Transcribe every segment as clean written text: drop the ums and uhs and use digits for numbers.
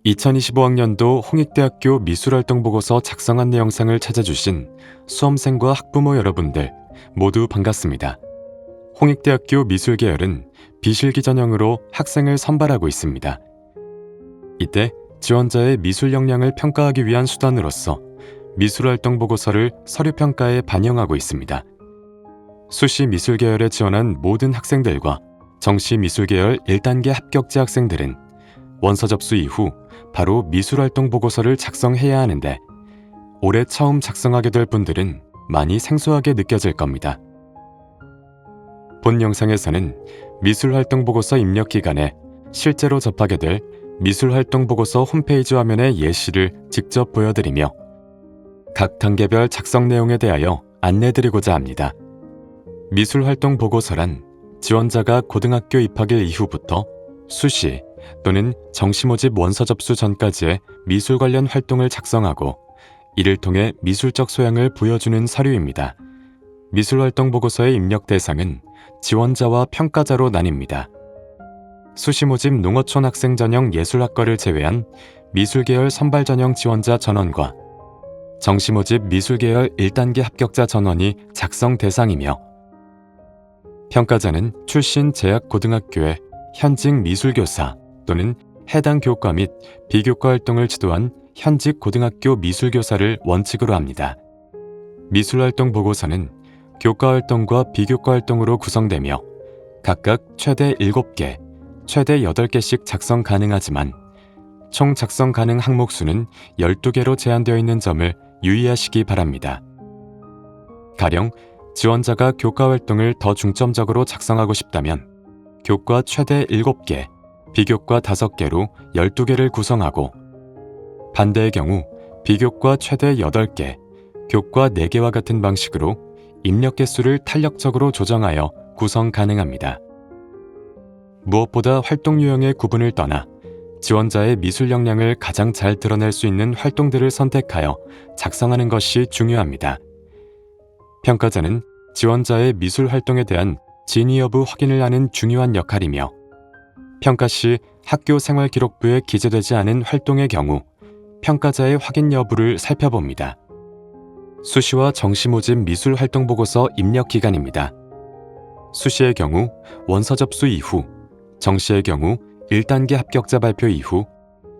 2025학년도 홍익대학교 미술활동보고서 작성 안내 영상을 찾아주신 수험생과 학부모 여러분들 모두 반갑습니다. 홍익대학교 미술계열은 비실기 전형으로 학생을 선발하고 있습니다. 이때 지원자의 미술 역량을 평가하기 위한 수단으로서 미술활동보고서를 서류평가에 반영하고 있습니다. 수시 미술계열에 지원한 모든 학생들과 정시 미술계열 1단계 합격자 학생들은 원서 접수 이후 바로 미술활동 보고서를 작성해야 하는데 올해 처음 작성하게 될 분들은 많이 생소하게 느껴질 겁니다. 본 영상에서는 미술활동 보고서 입력 기간에 실제로 접하게 될 미술활동 보고서 홈페이지 화면의 예시를 직접 보여드리며 각 단계별 작성 내용에 대하여 안내드리고자 합니다. 미술활동 보고서란 지원자가 고등학교 입학일 이후부터 수시 또는 정시 모집 원서 접수 전까지의 미술 관련 활동을 작성하고 이를 통해 미술적 소양을 보여주는 서류입니다. 미술활동 보고서의 입력 대상은 지원자와 평가자로 나뉩니다. 수시 모집 농어촌 학생 전형 예술학과를 제외한 미술계열 선발 전형 지원자 전원과 정시 모집 미술계열 1단계 합격자 전원이 작성 대상이며 평가자는 출신 제약고등학교의 현직 미술교사 또는 해당 교과 및 비교과 활동을 지도한 현직 고등학교 미술교사를 원칙으로 합니다. 미술활동 보고서는 교과 활동과 비교과 활동으로 구성되며 각각 최대 7개, 최대 8개씩 작성 가능하지만 총 작성 가능 항목 수는 12개로 제한되어 있는 점을 유의하시기 바랍니다. 가령 지원자가 교과 활동을 더 중점적으로 작성하고 싶다면 교과 최대 7개, 비교과 5개로 12개를 구성하고 반대의 경우 비교과 최대 8개, 교과 4개와 같은 방식으로 입력 개수를 탄력적으로 조정하여 구성 가능합니다. 무엇보다 활동 유형의 구분을 떠나 지원자의 미술 역량을 가장 잘 드러낼 수 있는 활동들을 선택하여 작성하는 것이 중요합니다. 평가자는 지원자의 미술 활동에 대한 진위 여부 확인을 하는 중요한 역할이며 평가 시 학교 생활기록부에 기재되지 않은 활동의 경우 평가자의 확인 여부를 살펴봅니다. 수시와 정시 모집 미술활동보고서 입력 기간입니다. 수시의 경우 원서 접수 이후, 정시의 경우 1단계 합격자 발표 이후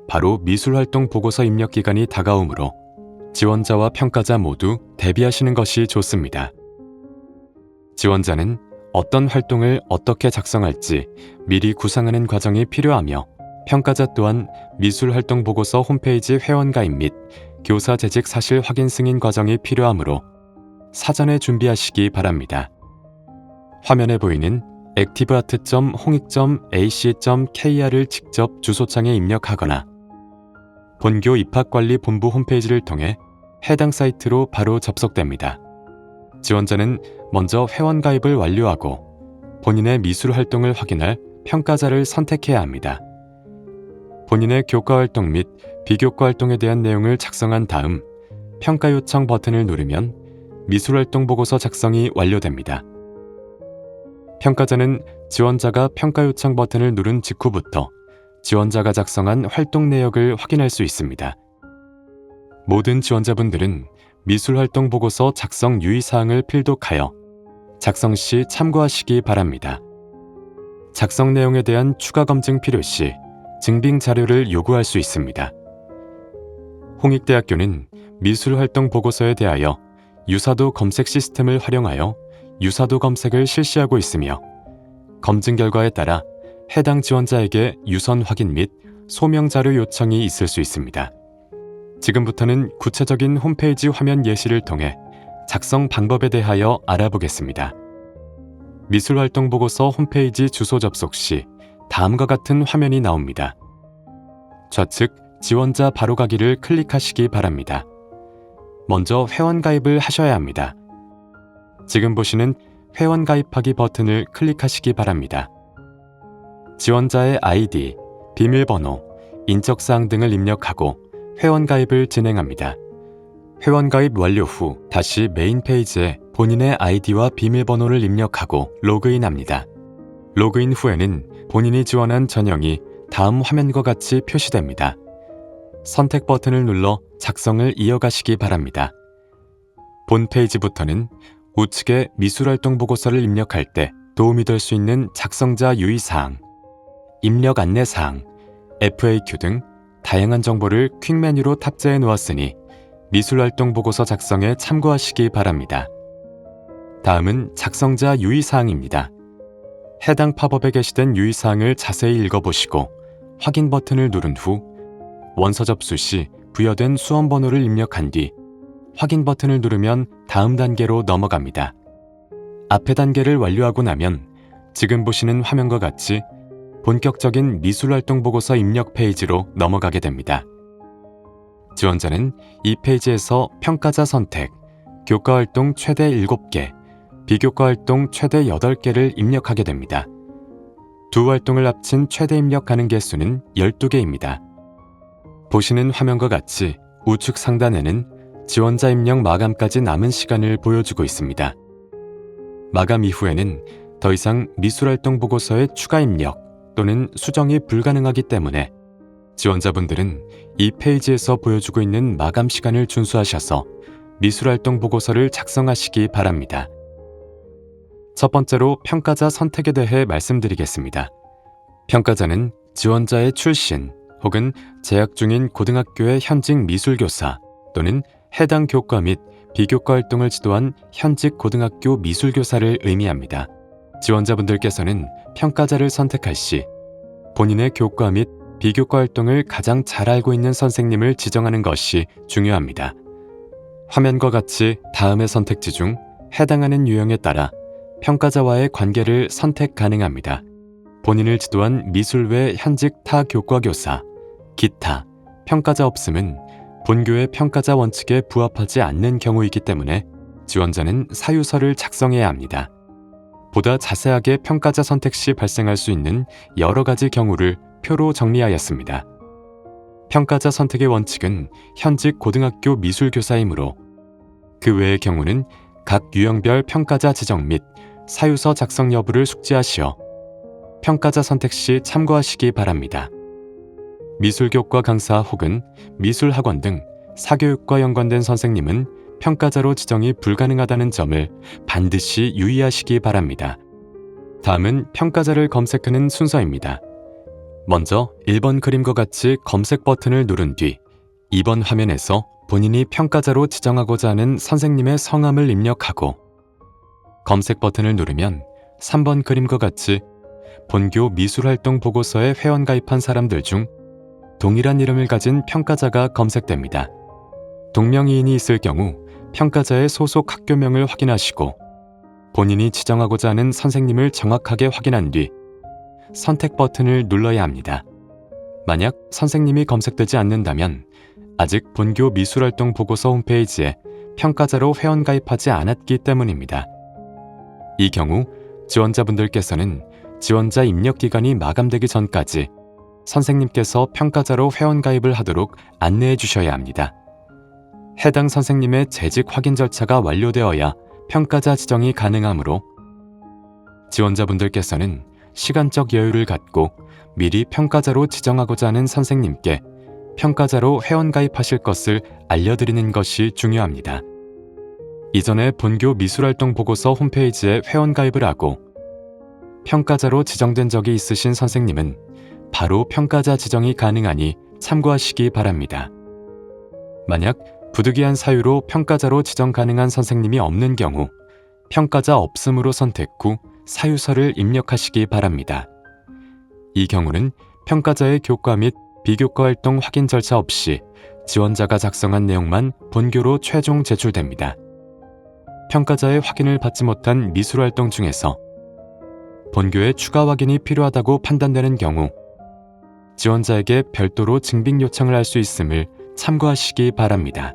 바로 미술활동 보고서 입력 기간이 다가오므로 지원자와 평가자 모두 대비하시는 것이 좋습니다. 지원자는 어떤 활동을 어떻게 작성할지 미리 구상하는 과정이 필요하며 평가자 또한 미술활동 보고서 홈페이지 회원 가입 및 교사 재직 사실 확인 승인 과정이 필요하므로 사전에 준비하시기 바랍니다. 화면에 보이는 activeart.홍익.ac.kr을 직접 주소창에 입력하거나 본교 입학관리본부 홈페이지를 통해 해당 사이트로 바로 접속됩니다. 지원자는 먼저 회원 가입을 완료하고 본인의 미술 활동을 확인할 평가자를 선택해야 합니다. 본인의 교과 활동 및 비교과 활동에 대한 내용을 작성한 다음 평가 요청 버튼을 누르면 미술 활동 보고서 작성이 완료됩니다. 평가자는 지원자가 평가 요청 버튼을 누른 직후부터 지원자가 작성한 활동 내역을 확인할 수 있습니다. 모든 지원자분들은 미술활동 보고서 작성 유의사항을 필독하여 작성 시 참고하시기 바랍니다. 작성 내용에 대한 추가 검증 필요 시 증빙 자료를 요구할 수 있습니다. 홍익대학교는 미술활동 보고서에 대하여 유사도 검색 시스템을 활용하여 유사도 검색을 실시하고 있으며 검증 결과에 따라 해당 지원자에게 유선 확인 및 소명 자료 요청이 있을 수 있습니다. 지금부터는 구체적인 홈페이지 화면 예시를 통해 작성 방법에 대하여 알아보겠습니다. 미술활동 보고서 홈페이지 주소 접속 시 다음과 같은 화면이 나옵니다. 좌측 지원자 바로 가기를 클릭하시기 바랍니다. 먼저 회원 가입을 하셔야 합니다. 지금 보시는 회원 가입하기 버튼을 클릭하시기 바랍니다. 지원자의 아이디, 비밀번호, 인적사항 등을 입력하고 회원 가입을 진행합니다. 회원 가입 완료 후 다시 메인 페이지에 본인의 아이디와 비밀번호를 입력하고 로그인합니다. 로그인 후에는 본인이 지원한 전형이 다음 화면과 같이 표시됩니다. 선택 버튼을 눌러 작성을 이어가시기 바랍니다. 본 페이지부터는 우측에 미술활동 보고서를 입력할 때 도움이 될 수 있는 작성자 유의사항, 입력 안내사항, FAQ 등 다양한 정보를 퀵 메뉴로 탑재해 놓았으니 미술활동 보고서 작성에 참고하시기 바랍니다. 다음은 작성자 유의사항입니다. 해당 팝업에 게시된 유의사항을 자세히 읽어보시고 확인 버튼을 누른 후 원서 접수 시 부여된 수험번호를 입력한 뒤 확인 버튼을 누르면 다음 단계로 넘어갑니다. 앞의 단계를 완료하고 나면 지금 보시는 화면과 같이 본격적인 미술활동 보고서 입력 페이지로 넘어가게 됩니다. 지원자는 이 페이지에서 평가자 선택, 교과활동 최대 7개, 비교과활동 최대 8개를 입력하게 됩니다. 두 활동을 합친 최대 입력 가능 개수는 12개입니다. 보시는 화면과 같이 우측 상단에는 지원자 입력 마감까지 남은 시간을 보여주고 있습니다. 마감 이후에는 더 이상 미술활동 보고서의 추가 입력 또는 수정이 불가능하기 때문에 지원자분들은 이 페이지에서 보여주고 있는 마감 시간을 준수하셔서 미술활동 보고서를 작성하시기 바랍니다. 첫 번째로 평가자 선택에 대해 말씀드리겠습니다. 평가자는 지원자의 출신 혹은 재학 중인 고등학교의 현직 미술교사 또는 해당 교과 및 비교과 활동을 지도한 현직 고등학교 미술교사를 의미합니다. 지원자분들께서는 평가자를 선택할 시 본인의 교과 및 비교과 활동을 가장 잘 알고 있는 선생님을 지정하는 것이 중요합니다. 화면과 같이 다음의 선택지 중 해당하는 유형에 따라 평가자와의 관계를 선택 가능합니다. 본인을 지도한 미술외 현직 타 교과 교사, 기타, 평가자 없음은 본교의 평가자 원칙에 부합하지 않는 경우이기 때문에 지원자는 사유서를 작성해야 합니다. 보다 자세하게 평가자 선택 시 발생할 수 있는 여러 가지 경우를 표로 정리하였습니다. 평가자 선택의 원칙은 현직 고등학교 미술교사이므로 그 외의 경우는 각 유형별 평가자 지정 및 사유서 작성 여부를 숙지하시어 평가자 선택 시 참고하시기 바랍니다. 미술교과 강사 혹은 미술학원 등 사교육과 연관된 선생님은 평가자로 지정이 불가능하다는 점을 반드시 유의하시기 바랍니다. 다음은 평가자를 검색하는 순서입니다. 먼저 1번 그림과 같이 검색 버튼을 누른 뒤 2번 화면에서 본인이 평가자로 지정하고자 하는 선생님의 성함을 입력하고 검색 버튼을 누르면 3번 그림과 같이 본교 미술활동 보고서에 회원가입한 사람들 중 동일한 이름을 가진 평가자가 검색됩니다. 동명이인이 있을 경우 평가자의 소속 학교명을 확인하시고 본인이 지정하고자 하는 선생님을 정확하게 확인한 뒤 선택 버튼을 눌러야 합니다. 만약 선생님이 검색되지 않는다면 아직 본교 미술활동 보고서 홈페이지에 평가자로 회원가입하지 않았기 때문입니다. 이 경우 지원자분들께서는 지원자 입력 기간이 마감되기 전까지 선생님께서 평가자로 회원가입을 하도록 안내해 주셔야 합니다. 해당 선생님의 재직 확인 절차가 완료되어야 평가자 지정이 가능하므로 지원자분들께서는 시간적 여유를 갖고 미리 평가자로 지정하고자 하는 선생님께 평가자로 회원가입하실 것을 알려드리는 것이 중요합니다. 이전에 본교 미술활동 보고서 홈페이지에 회원가입을 하고 평가자로 지정된 적이 있으신 선생님은 바로 평가자 지정이 가능하니 참고하시기 바랍니다. 만약 부득이한 사유로 평가자로 지정 가능한 선생님이 없는 경우 평가자 없음으로 선택 후 사유서를 입력하시기 바랍니다. 이 경우는 평가자의 교과 및 비교과 활동 확인 절차 없이 지원자가 작성한 내용만 본교로 최종 제출됩니다. 평가자의 확인을 받지 못한 미술활동 중에서 본교의 추가 확인이 필요하다고 판단되는 경우 지원자에게 별도로 증빙 요청을 할 수 있음을 참고하시기 바랍니다.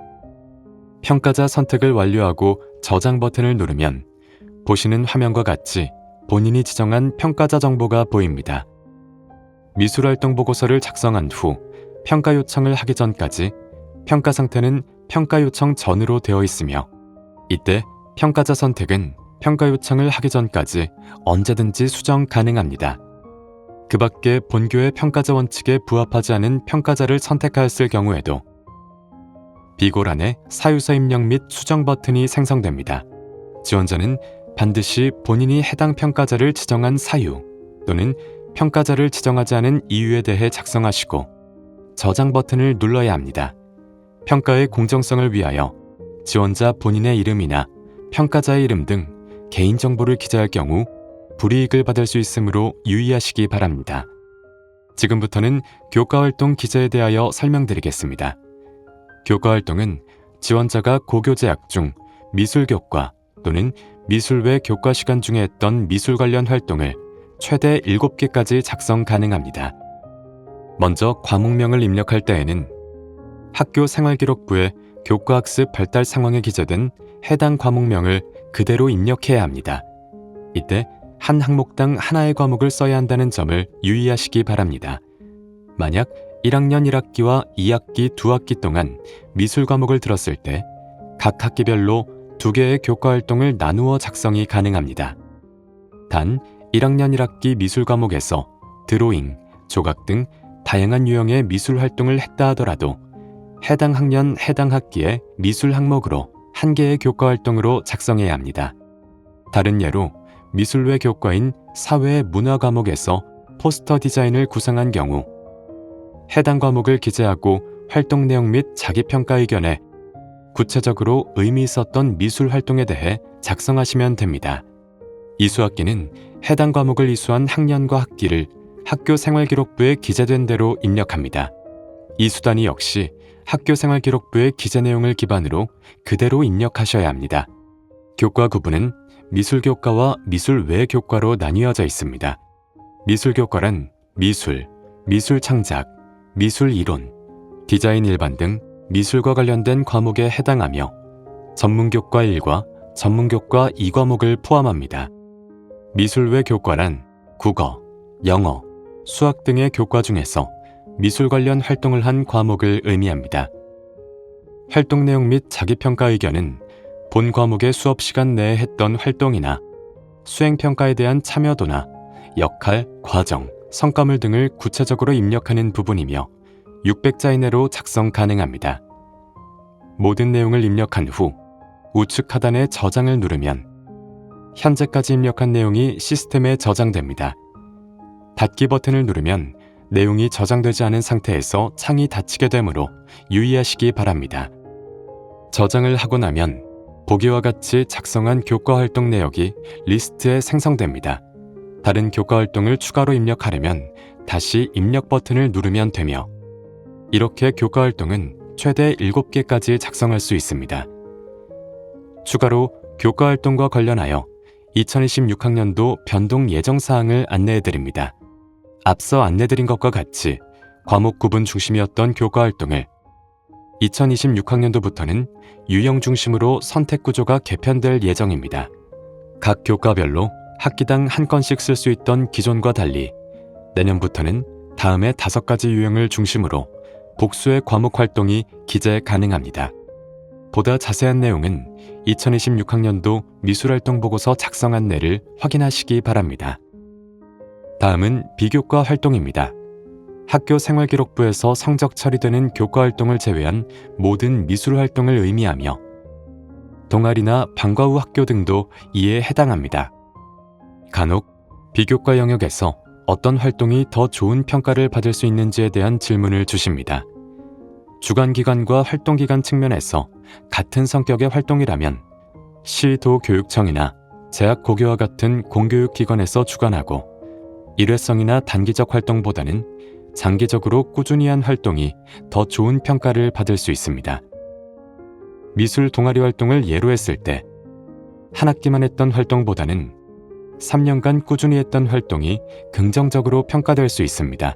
평가자 선택을 완료하고 저장 버튼을 누르면 보시는 화면과 같이 본인이 지정한 평가자 정보가 보입니다. 미술활동 보고서를 작성한 후 평가 요청을 하기 전까지 평가 상태는 평가 요청 전으로 되어 있으며 이때 평가자 선택은 평가 요청을 하기 전까지 언제든지 수정 가능합니다. 그 밖에 본교의 평가자 원칙에 부합하지 않은 평가자를 선택하였을 경우에도 비고란에 사유서 입력 및 수정 버튼이 생성됩니다. 지원자는 반드시 본인이 해당 평가자를 지정한 사유 또는 평가자를 지정하지 않은 이유에 대해 작성하시고 저장 버튼을 눌러야 합니다. 평가의 공정성을 위하여 지원자 본인의 이름이나 평가자의 이름 등 개인정보를 기재할 경우 불이익을 받을 수 있으므로 유의하시기 바랍니다. 지금부터는 교과활동 기재에 대하여 설명드리겠습니다. 교과활동은 지원자가 고교재학 중 미술교과 또는 미술 외 교과 시간 중에 했던 미술 관련 활동을 최대 7개까지 작성 가능합니다. 먼저 과목명을 입력할 때에는 학교 생활기록부에 교과학습 발달 상황에 기재된 해당 과목명을 그대로 입력해야 합니다. 이때 한 학목당 하나의 과목을 써야 한다는 점을 유의하시기 바랍니다. 만약 1학년 1학기와 2학기 2학기 동안 미술 과목을 들었을 때 각 학기별로 2개의 교과활동을 나누어 작성이 가능합니다. 단 1학년 1학기 미술 과목에서 드로잉, 조각 등 다양한 유형의 미술 활동을 했다 하더라도 해당 학년 해당 학기의 미술 항목으로 1개의 교과활동으로 작성해야 합니다. 다른 예로 미술 외 교과인 사회 문화 과목에서 포스터 디자인을 구상한 경우 해당 과목을 기재하고 활동 내용 및 자기평가 의견에 구체적으로 의미 있었던 미술 활동에 대해 작성하시면 됩니다. 이수학기는 해당 과목을 이수한 학년과 학기를 학교 생활기록부에 기재된 대로 입력합니다. 이수단위 역시 학교 생활기록부의 기재 내용을 기반으로 그대로 입력하셔야 합니다. 교과 구분은 미술교과와 미술 외 교과로 나뉘어져 있습니다. 미술교과란 미술, 미술창작, 미술이론, 디자인 일반 등 미술과 관련된 과목에 해당하며 전문교과 1과 전문교과 2과목을 포함합니다. 미술 외 교과란 국어, 영어, 수학 등의 교과 중에서 미술 관련 활동을 한 과목을 의미합니다. 활동 내용 및 자기평가 의견은 본 과목의 수업 시간 내에 했던 활동이나 수행평가에 대한 참여도나 역할, 과정, 성과물 등을 구체적으로 입력하는 부분이며 600자 이내로 작성 가능합니다. 모든 내용을 입력한 후 우측 하단에 저장을 누르면 현재까지 입력한 내용이 시스템에 저장됩니다. 닫기 버튼을 누르면 내용이 저장되지 않은 상태에서 창이 닫히게 되므로 유의하시기 바랍니다. 저장을 하고 나면 보기와 같이 작성한 교과활동 내역이 리스트에 생성됩니다. 다른 교과활동을 추가로 입력하려면 다시 입력 버튼을 누르면 되며 이렇게 교과활동은 최대 7개까지 작성할 수 있습니다. 추가로 교과활동과 관련하여 2026학년도 변동 예정사항을 안내해드립니다. 앞서 안내드린 것과 같이 과목 구분 중심이었던 교과활동을 2026학년도부터는 유형 중심으로 선택 구조가 개편될 예정입니다. 각 교과별로 학기당 한 건씩 쓸 수 있던 기존과 달리 내년부터는 다음의 5가지 유형을 중심으로 복수의 과목 활동이 기재 가능합니다. 보다 자세한 내용은 2026학년도 미술활동 보고서 작성 안내를 확인하시기 바랍니다. 다음은 비교과 활동입니다. 학교 생활기록부에서 성적 처리되는 교과활동을 제외한 모든 미술활동을 의미하며 동아리나 방과 후 학교 등도 이에 해당합니다. 간혹 비교과 영역에서 어떤 활동이 더 좋은 평가를 받을 수 있는지에 대한 질문을 주십니다. 주관기관과 활동기관 측면에서 같은 성격의 활동이라면 시도교육청이나 재학고교와 같은 공교육기관에서 주관하고 일회성이나 단기적 활동보다는 장기적으로 꾸준히 한 활동이 더 좋은 평가를 받을 수 있습니다. 미술 동아리 활동을 예로 했을 때 한 학기만 했던 활동보다는 3년간 꾸준히 했던 활동이 긍정적으로 평가될 수 있습니다.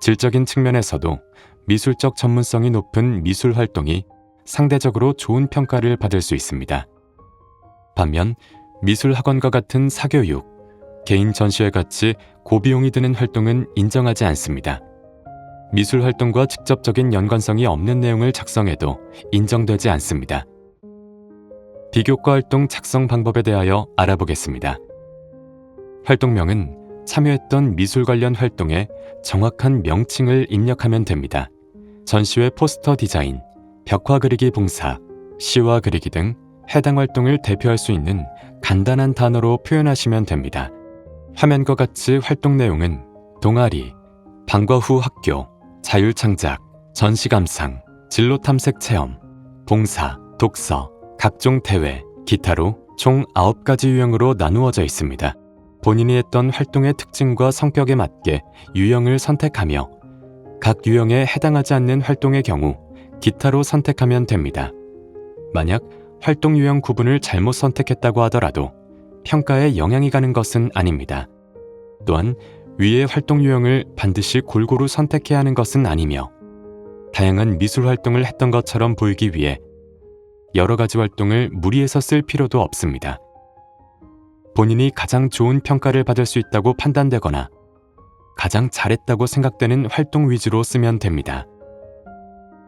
질적인 측면에서도 미술적 전문성이 높은 미술 활동이 상대적으로 좋은 평가를 받을 수 있습니다. 반면 미술학원과 같은 사교육, 개인 전시회 같이 고비용이 드는 활동은 인정하지 않습니다. 미술 활동과 직접적인 연관성이 없는 내용을 작성해도 인정되지 않습니다. 비교과 활동 작성 방법에 대하여 알아보겠습니다. 활동명은 참여했던 미술 관련 활동에 정확한 명칭을 입력하면 됩니다. 전시회 포스터 디자인, 벽화 그리기 봉사, 시와 그리기 등 해당 활동을 대표할 수 있는 간단한 단어로 표현하시면 됩니다. 화면과 같이 활동 내용은 동아리, 방과 후 학교, 자율창작, 전시감상, 진로 탐색 체험, 봉사, 독서, 각종 대회, 기타로 총 9가지 유형으로 나누어져 있습니다. 본인이 했던 활동의 특징과 성격에 맞게 유형을 선택하며 각 유형에 해당하지 않는 활동의 경우 기타로 선택하면 됩니다. 만약 활동 유형 구분을 잘못 선택했다고 하더라도 평가에 영향이 가는 것은 아닙니다. 또한 위의 활동 유형을 반드시 골고루 선택해야 하는 것은 아니며 다양한 미술 활동을 했던 것처럼 보이기 위해 여러 가지 활동을 무리해서 쓸 필요도 없습니다. 본인이 가장 좋은 평가를 받을 수 있다고 판단되거나 가장 잘했다고 생각되는 활동 위주로 쓰면 됩니다.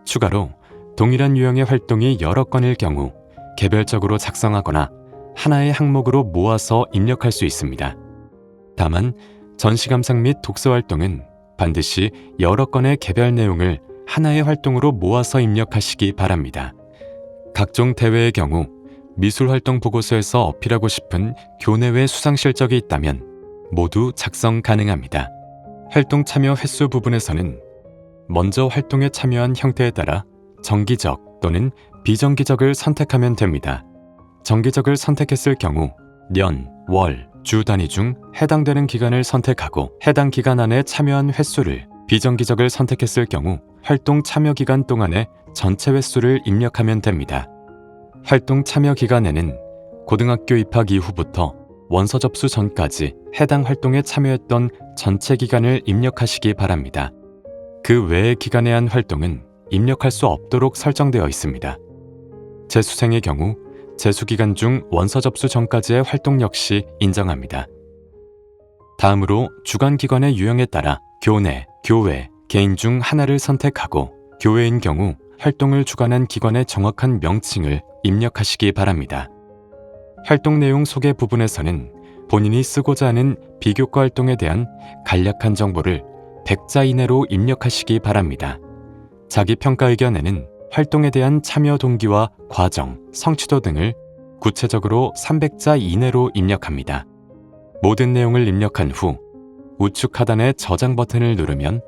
추가로 동일한 유형의 활동이 여러 건일 경우 개별적으로 작성하거나 하나의 항목으로 모아서 입력할 수 있습니다. 다만 전시감상 및 독서 활동은 반드시 여러 건의 개별 내용을 하나의 활동으로 모아서 입력하시기 바랍니다. 각종 대회의 경우 미술활동 보고서에서 어필하고 싶은 교내외 수상 실적이 있다면 모두 작성 가능합니다. 활동 참여 횟수 부분에서는 먼저 활동에 참여한 형태에 따라 정기적 또는 비정기적을 선택하면 됩니다. 정기적을 선택했을 경우 년, 월, 주 단위 중 해당되는 기간을 선택하고 해당 기간 안에 참여한 횟수를, 비정기적을 선택했을 경우 활동 참여 기간 동안의 전체 횟수를 입력하면 됩니다. 활동 참여 기간에는 고등학교 입학 이후부터 원서 접수 전까지 해당 활동에 참여했던 전체 기간을 입력하시기 바랍니다. 그 외의 기간에 한 활동은 입력할 수 없도록 설정되어 있습니다. 재수생의 경우 재수기간 중 원서 접수 전까지의 활동 역시 인정합니다. 다음으로 주관기관의 유형에 따라 교내, 교회, 개인 중 하나를 선택하고 교회인 경우 활동을 주관한 기관의 정확한 명칭을 입력하시기 바랍니다. 활동 내용 소개 부분에서는 본인이 쓰고자 하는 비교과 활동에 대한 간략한 정보를 100자 이내로 입력하시기 바랍니다. 자기 평가 의견에는 활동에 대한 참여 동기와 과정, 성취도 등을 구체적으로 300자 이내로 입력합니다. 모든 내용을 입력한 후 우측 하단의 저장 버튼을 누르면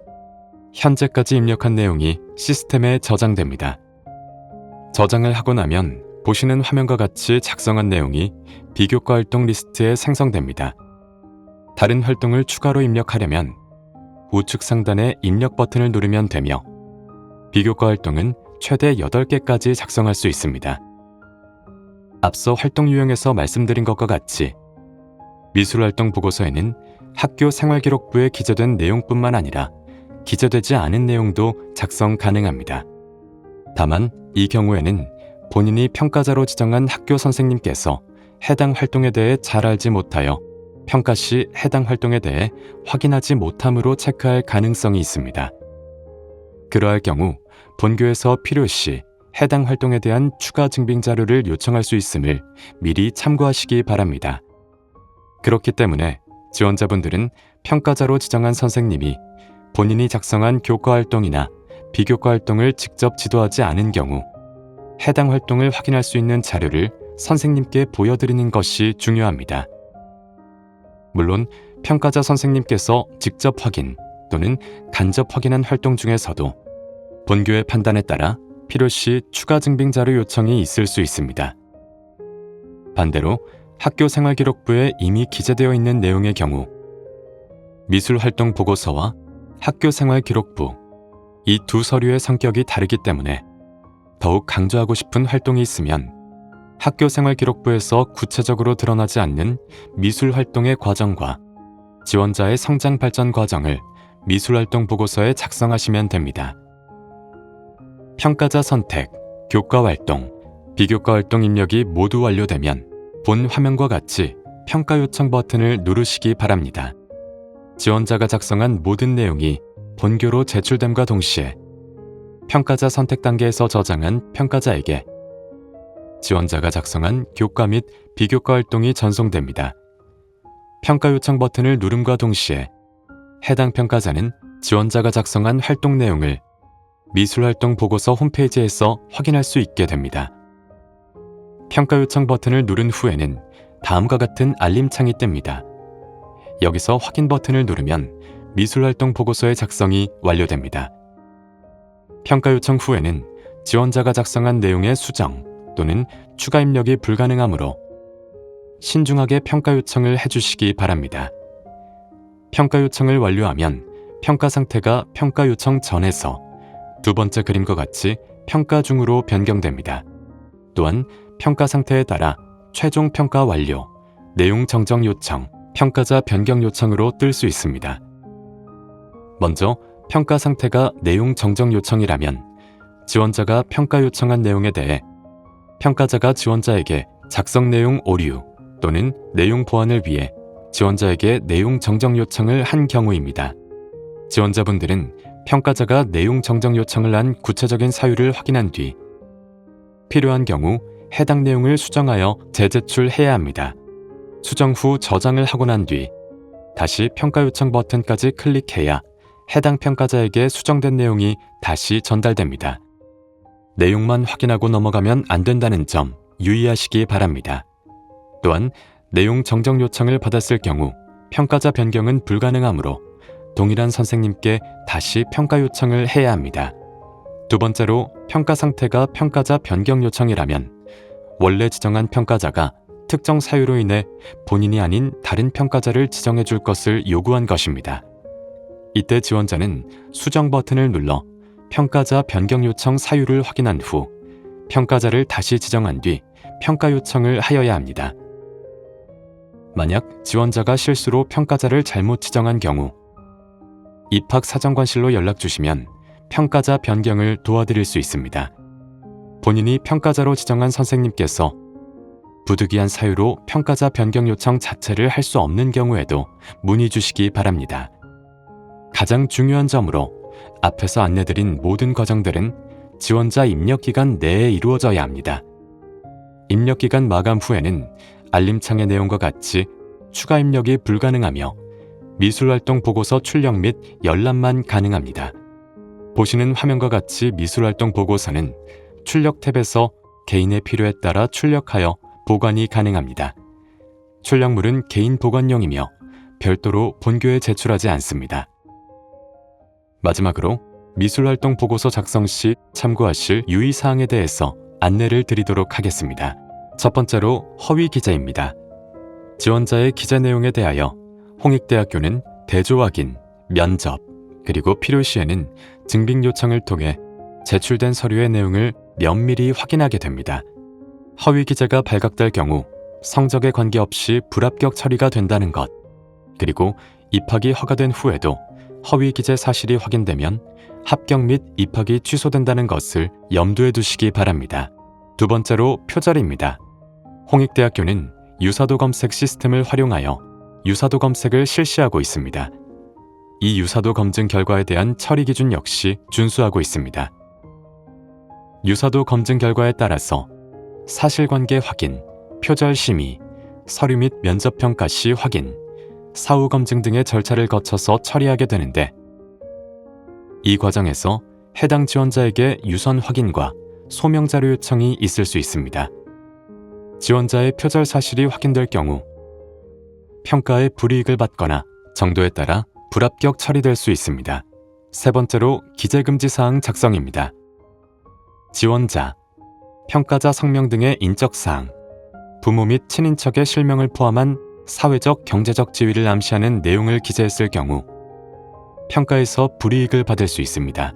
현재까지 입력한 내용이 시스템에 저장됩니다. 저장을 하고 나면 보시는 화면과 같이 작성한 내용이 비교과 활동 리스트에 생성됩니다. 다른 활동을 추가로 입력하려면 우측 상단의 입력 버튼을 누르면 되며 비교과 활동은 최대 8개까지 작성할 수 있습니다. 앞서 활동 유형에서 말씀드린 것과 같이 미술활동 보고서에는 학교 생활기록부에 기재된 내용뿐만 아니라 기재되지 않은 내용도 작성 가능합니다. 다만 이 경우에는 본인이 평가자로 지정한 학교 선생님께서 해당 활동에 대해 잘 알지 못하여 평가 시 해당 활동에 대해 확인하지 못함으로 체크할 가능성이 있습니다. 그러할 경우 본교에서 필요시 해당 활동에 대한 추가 증빙 자료를 요청할 수 있음을 미리 참고하시기 바랍니다. 그렇기 때문에 지원자분들은 평가자로 지정한 선생님이 본인이 작성한 교과 활동이나 비교과 활동을 직접 지도하지 않은 경우 해당 활동을 확인할 수 있는 자료를 선생님께 보여드리는 것이 중요합니다. 물론 평가자 선생님께서 직접 확인 또는 간접 확인한 활동 중에서도 본교의 판단에 따라 필요시 추가 증빙 자료 요청이 있을 수 있습니다. 반대로 학교 생활기록부에 이미 기재되어 있는 내용의 경우 미술활동 보고서와 학교 생활기록부 이 두 서류의 성격이 다르기 때문에 더욱 강조하고 싶은 활동이 있으면 학교 생활기록부에서 구체적으로 드러나지 않는 미술활동의 과정과 지원자의 성장 발전 과정을 미술활동 보고서에 작성하시면 됩니다. 평가자 선택, 교과 활동, 비교과 활동 입력이 모두 완료되면 본 화면과 같이 평가 요청 버튼을 누르시기 바랍니다. 지원자가 작성한 모든 내용이 본교로 제출됨과 동시에 평가자 선택 단계에서 저장한 평가자에게 지원자가 작성한 교과 및 비교과 활동이 전송됩니다. 평가 요청 버튼을 누름과 동시에 해당 평가자는 지원자가 작성한 활동 내용을 미술활동 보고서 홈페이지에서 확인할 수 있게 됩니다. 평가 요청 버튼을 누른 후에는 다음과 같은 알림창이 뜹니다. 여기서 확인 버튼을 누르면 미술활동 보고서의 작성이 완료됩니다. 평가 요청 후에는 지원자가 작성한 내용의 수정 또는 추가 입력이 불가능하므로 신중하게 평가 요청을 해주시기 바랍니다. 평가 요청을 완료하면 평가 상태가 평가 요청 전에서 두 번째 그림과 같이 평가 중으로 변경됩니다. 또한 평가 상태에 따라 최종 평가 완료, 내용 정정 요청, 평가자 변경 요청으로 뜰 수 있습니다. 먼저 평가 상태가 내용 정정 요청이라면 지원자가 평가 요청한 내용에 대해 평가자가 지원자에게 작성 내용 오류 또는 내용 보완을 위해 지원자에게 내용 정정 요청을 한 경우입니다. 지원자분들은 평가자가 내용 정정 요청을 한 구체적인 사유를 확인한 뒤 필요한 경우 해당 내용을 수정하여 재제출해야 합니다. 수정 후 저장을 하고 난 뒤 다시 평가 요청 버튼까지 클릭해야 해당 평가자에게 수정된 내용이 다시 전달됩니다. 내용만 확인하고 넘어가면 안 된다는 점 유의하시기 바랍니다. 또한 내용 정정 요청을 받았을 경우 평가자 변경은 불가능하므로 동일한 선생님께 다시 평가 요청을 해야 합니다. 두 번째로 평가 상태가 평가자 변경 요청이라면 원래 지정한 평가자가 특정 사유로 인해 본인이 아닌 다른 평가자를 지정해 줄 것을 요구한 것입니다. 이때 지원자는 수정 버튼을 눌러 평가자 변경 요청 사유를 확인한 후 평가자를 다시 지정한 뒤 평가 요청을 하여야 합니다. 만약 지원자가 실수로 평가자를 잘못 지정한 경우 입학사정관실로 연락 주시면 평가자 변경을 도와드릴 수 있습니다. 본인이 평가자로 지정한 선생님께서 부득이한 사유로 평가자 변경 요청 자체를 할 수 없는 경우에도 문의 주시기 바랍니다. 가장 중요한 점으로 앞에서 안내드린 모든 과정들은 지원자 입력기간 내에 이루어져야 합니다. 입력기간 마감 후에는 알림창의 내용과 같이 추가 입력이 불가능하며 미술활동 보고서 출력 및 열람만 가능합니다. 보시는 화면과 같이 미술활동 보고서는 출력 탭에서 개인의 필요에 따라 출력하여 보관이 가능합니다. 출력물은 개인 보관용이며 별도로 본교에 제출하지 않습니다. 마지막으로 미술활동 보고서 작성 시 참고하실 유의사항에 대해서 안내를 드리도록 하겠습니다. 첫 번째로 허위 기재입니다. 지원자의 기재 내용에 대하여 홍익대학교는 대조 확인, 면접, 그리고 필요시에는 증빙 요청을 통해 제출된 서류의 내용을 면밀히 확인하게 됩니다. 허위 기재가 발각될 경우 성적에 관계없이 불합격 처리가 된다는 것, 그리고 입학이 허가된 후에도 허위 기재 사실이 확인되면 합격 및 입학이 취소된다는 것을 염두에 두시기 바랍니다. 두 번째로 표절입니다. 홍익대학교는 유사도 검색 시스템을 활용하여 유사도 검색을 실시하고 있습니다. 이 유사도 검증 결과에 대한 처리 기준 역시 준수하고 있습니다. 유사도 검증 결과에 따라서 사실관계 확인, 표절 심의, 서류 및 면접 평가 시 확인, 사후 검증 등의 절차를 거쳐서 처리하게 되는데 이 과정에서 해당 지원자에게 유선 확인과 소명 자료 요청이 있을 수 있습니다. 지원자의 표절 사실이 확인될 경우 평가에 불이익을 받거나 정도에 따라 불합격 처리될 수 있습니다. 세 번째로 기재금지 사항 작성입니다. 지원자, 평가자 성명 등의 인적사항, 부모 및 친인척의 실명을 포함한 사회적, 경제적 지위를 암시하는 내용을 기재했을 경우 평가에서 불이익을 받을 수 있습니다.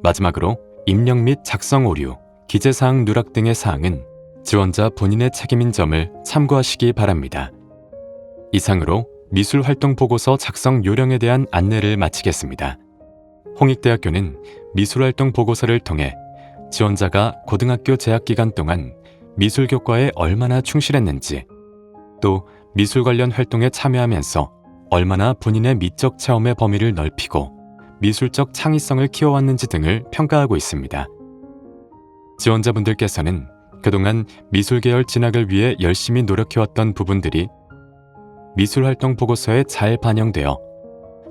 마지막으로 입력 및 작성 오류, 기재사항 누락 등의 사항은 지원자 본인의 책임인 점을 참고하시기 바랍니다. 이상으로 미술활동보고서 작성 요령에 대한 안내를 마치겠습니다. 홍익대학교는 미술활동 보고서를 통해 지원자가 고등학교 재학 기간 동안 미술 교과에 얼마나 충실했는지, 또 미술 관련 활동에 참여하면서 얼마나 본인의 미적 체험의 범위를 넓히고 미술적 창의성을 키워왔는지 등을 평가하고 있습니다. 지원자분들께서는 그동안 미술 계열 진학을 위해 열심히 노력해왔던 부분들이 미술활동 보고서에 잘 반영되어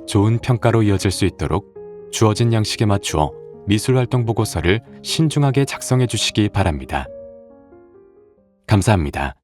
좋은 평가로 이어질 수 있도록 주어진 양식에 맞추어 미술활동 보고서를 신중하게 작성해 주시기 바랍니다. 감사합니다.